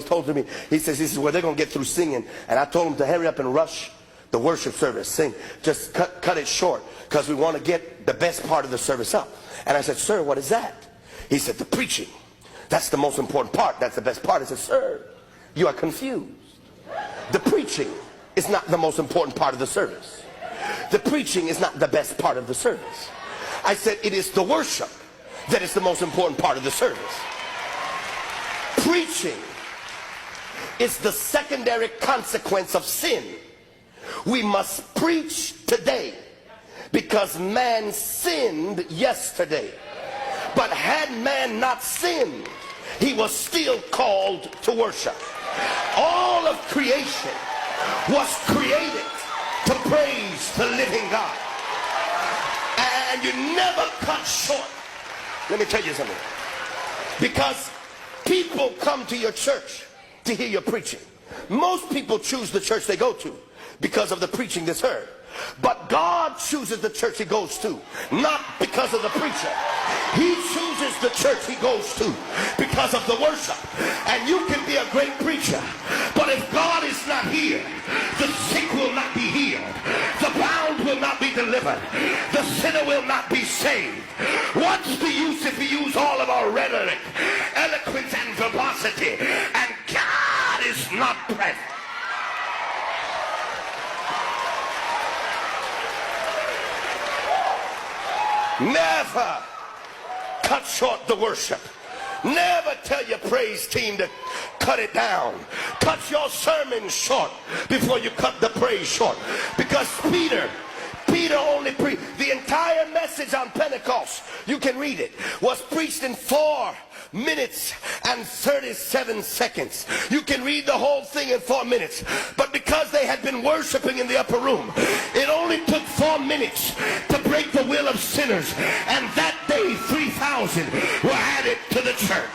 told to me, he says, well, they're going to get through singing. And I told him to hurry up and rush the worship service. Sing, just cut it short, because we want to get the best part of the service up. And I said, sir, what is that? He said, the preaching. That's the most important part. That's the best part. I said, sir, you are confused. The preaching is not the most important part of the service. The preaching is not the best part of the service. I said, it is the worship that is the most important part of the service. Preaching is the secondary consequence of sin. We must preach today because man sinned yesterday. But had man not sinned, he was still called to worship. All of creation was created to praise the living God. And you never cut short. Let me tell you something. Because people come to your church to hear your preaching. Most people choose the church they go to because of the preaching that's heard. But God chooses the church he goes to, not because of the preacher. He chooses the church he goes to because of the worship. And you can be a great preacher, but if God is not here, the sick will not be healed, the bound will not be delivered, the sinner will not be saved. What's the use if we use all of our rhetoric, eloquence, and verbosity, and God is not present? Never cut short the worship. Never tell your praise team to cut it down. Cut your sermon short before you cut the praise short. Because Peter only preached. The entire message on Pentecost, you can read it, was preached in 4 minutes and 37 seconds. You can read the whole thing in 4 minutes. But because they had been worshiping in the upper room, it only took 4 minutes to break the will of sinners. And that day 3,000 were added to the church.